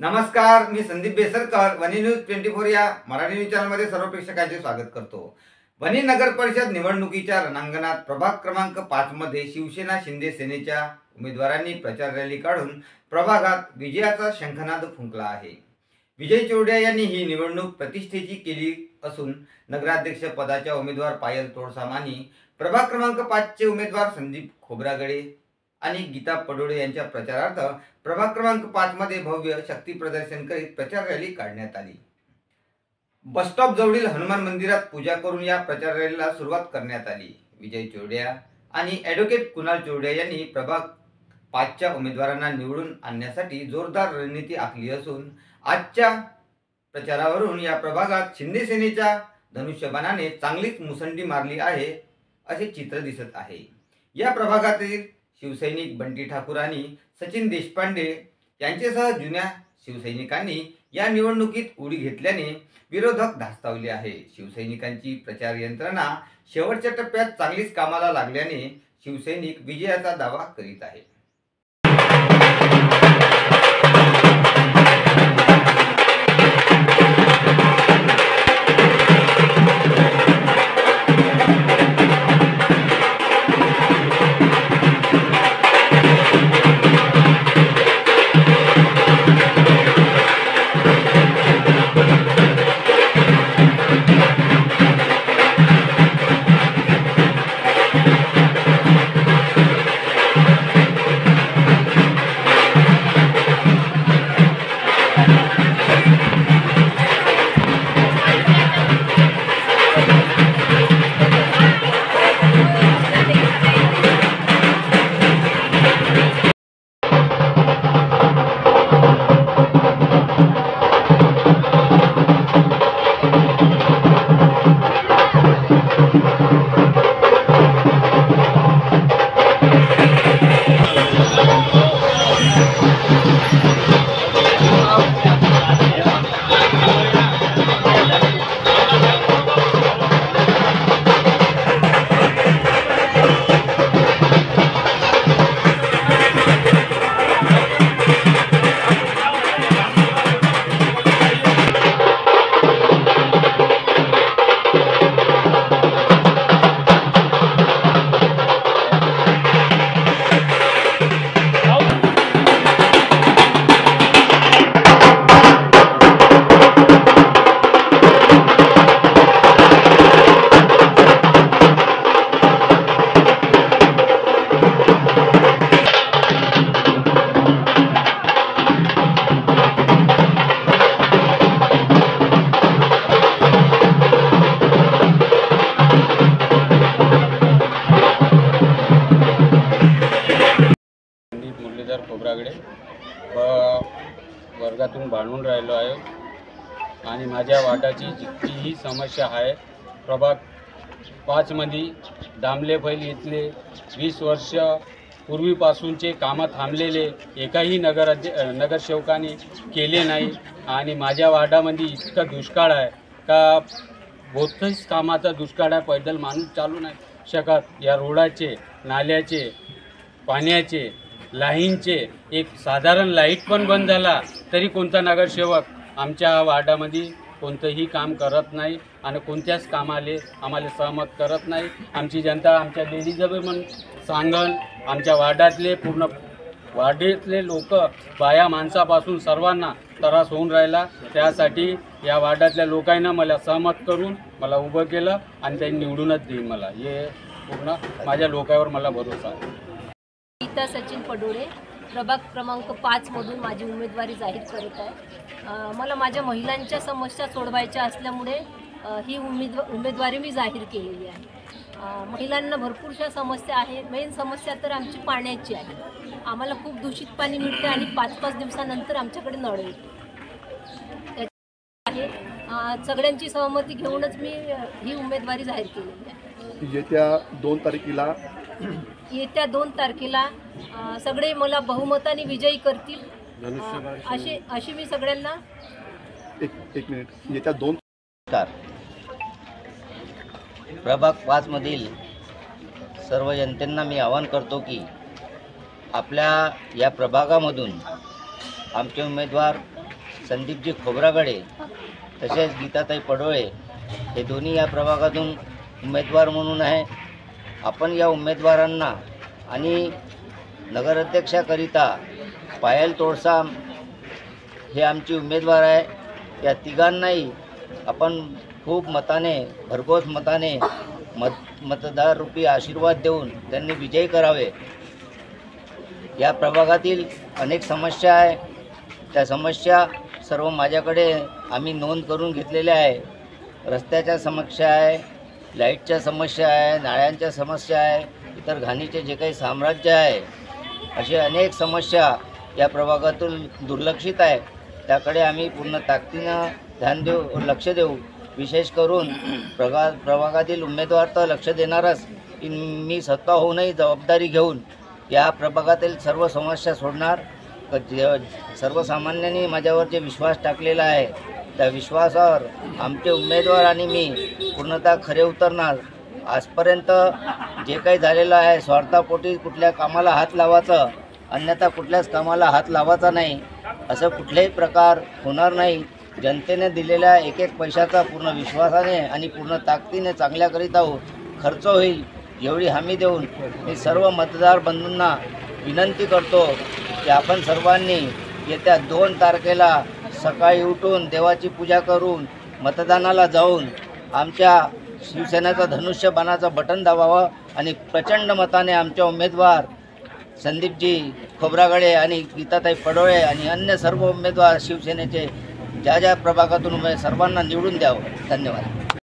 नमस्कार, मी संदीप बेसरकर वनी न्यूज 24 या मराठी न्यूज चॅनलमध्ये सर्व प्रेक्षकांचे स्वागत करतो। वनी नगर परिषद निवडणुकीच्या रणांगणात प्रभाग क्रमांक 5 मध्ये शिवसेना शिंदे सेनेच्या उमेदवारांनी प्रचार रॅली काढून प्रभागात विजयाचा शंखनाद फुंकला आहे। विजय चोरडिया यांनी ही निवडणूक प्रतिष्ठेची केली असून नगराध्यक्ष पदाच्या उमेदवार पायल तोडसामानी, प्रभाग क्रमांक 5 चे उमेदवार संदीप खोब्रागडे आणि गीता पडोळे यांच्या प्रचारार्थ प्रभाग क्रमांक 5 मध्ये भव्य शक्ती प्रदर्शन करीत प्रचार रॅली काढण्यात आली। बस स्टॉप जवळील हनुमान मंदिरात पूजा करून या प्रचार रॅलीला सुरुवात करण्यात आली। विजय चोरडिया आणि ॲडव्होकेट कुणाल चोरडिया यांनी प्रभाग 5 च्या उमेदवारांना निवडून आणण्यासाठी जोरदार रणनीती आखली असून आजच्या प्रचारावरून या प्रभागात शिंदे सेनेच्या धनुष्यबाणाने चांगलीच मुसंडी मारली आहे असे चित्र दिसत आहे। या प्रभागातील शिवसैनिक बंटी ठाकूर आणि सचिन देशपांडे यांच्यासह जुन्या शिवसैनिकांनी या निवडणुकीत उडी घेतल्याने विरोधक धास्तावले आहे। शिवसैनिकांची प्रचार यंत्रणा शेवटच्या टप्प्यात चांगलीच कामाला लागल्याने शिवसैनिक विजयाचा दावा करीत आहे। खोब्रागडे वर्गातून भांडून राहिलो आहे आणि माझ्या वाटाची जितकीही समस्या आहे प्रभाग 5 मध्ये दामले फैल इथले 20 वर्ष पूर्वीपासूनचे कामं थांबलेले एकाही नगरसेवकाने केले नाही आणि माझ्या वार्डामध्ये इतका दुष्काळ आहे का बहुतच कामाचा दुष्काळ आहे। पैदल माणूस चालू नाही शकत। या रोडाचे, नाल्याचे, पाण्याचे, लाईनचे एक साधारण लाईट पण बंद झाला तरी कोणता नगरसेवक आमच्या वार्डामध्ये कोणतंही काम करत नाही आणि कोणत्याच कामाले आम्हाला सहमत करत नाही। आमची जनता आमच्या लेडीज पण सांगन आमच्या वार्डातले पूर्ण वार्डातले लोक बाया माणसापासून सर्वांना त्रास होऊन राहिला। त्यासाठी या वार्डातल्या लोकांना मला सहमत करून मला उभं केलं आणि त्यांनी निवडूनच देईन मला। हे पूर्ण माझ्या लोकांवर मला भरोसा आहे। गीता सचिन पडोळे प्रभाग क्रमांक 5 मधून माझी उमेदवारी जाहीर करत आहे। मला माझ्या महिलांच्या समस्या सोडवायच्या असल्यामुळे ही उमेदवारी मी जाहीर केलेली आहे। महिलांना भरपूरशा समस्या आहे। मेन समस्या तर आमची पाण्याची आहे। आम्हाला खूप दूषित पाणी मिळते आणि 5-5 दिवसानंतर आमच्याकडे नळ येते आहे। सगळ्यांची सहमती घेऊनच मी ही उमेदवारी जाहीर केलेली आहे। येत्या 2 तारखेला सगळे मला बहुमताने विजयी करतील अशी मी सगळ्यांना एक मिनिट येत्या 2 प्रभाग 5 मधील सर्व जनतेंना मी आवाहन करतो की आपल्या या प्रभागामधून आमचे उमेदवार संदीपजी खोब्रागडे तसेच गीताताई पडोळे हे दोन्ही या प्रभागातून उमेदवार म्हणून आहे. आपण या उमेदवारांना आणि नगराध्यक्षाकरिता पायल तोडसा हे आमचे उमेदवार आहे. या तिघांनाही आपण खूप मताने भरघोस मताने मतदाररूपी आशीर्वाद देऊन त्यांनी विजयी करावे. या प्रभागातील अनेक समस्या आहे. त्या समस्या सर्व माझ्याकडे आम्ही नोंद करून घेतलेल्या आहे. रस्त्याच्या समस्या आहे, लाईटच्या समस्या आहे, नाळ्यांच्या समस्या आहे, इतर घाणीचे जे काही साम्राज्य आहे, असे अनेक समस्या या प्रभागातून दुर्लक्षित आहे. त्याकडे आम्ही पूर्ण ताकदीनं लक्ष देऊ. विशेष करून प्रभागातील उमेदवार तर लक्ष देणारच, की मी स्वतः होऊनही जबाबदारी घेऊन या प्रभागातील सर्व समस्या सोडणार. सर्वसामान्यांनी माझ्यावर जे विश्वास टाकलेला आहे त्या विश्वासावर आमचे उमेदवार आणि मी पूर्णतः खरे उतरणार. आजपर्यंत जे काही झालेलं आहे स्वार्थापोटी कुठल्या कामाला हात लावायचं, अन्यथा कुठल्याच कामाला हात लावायचा नाही, असं कुठलाही प्रकार होणार नाही. जनतेने दिलेल्या एक एक पैशाचा पूर्ण विश्वासाने आणि पूर्ण ताकदीने चांगल्याकरिता खर्च होईल एवढी हमी देऊन मी सर्व मतदार बंधूंना विनंती करतो की आपण सर्वांनी येत्या 2 तारखेला सकाळी उठून देवाची पूजा करून मतदानाला जाऊन आमच्या शिवसेनेचं धनुष्यबाणाचं बटन दाबावं आणि प्रचंड मताने आमच्या उमेदवार संदीपजी खोब्रागडे आणि गीताताई पडोळे आणि अन्य सर्व उमेदवार शिवसेनेचे ज्या ज्या प्रभागातून सर्वांना निवडून द्यावं. धन्यवाद.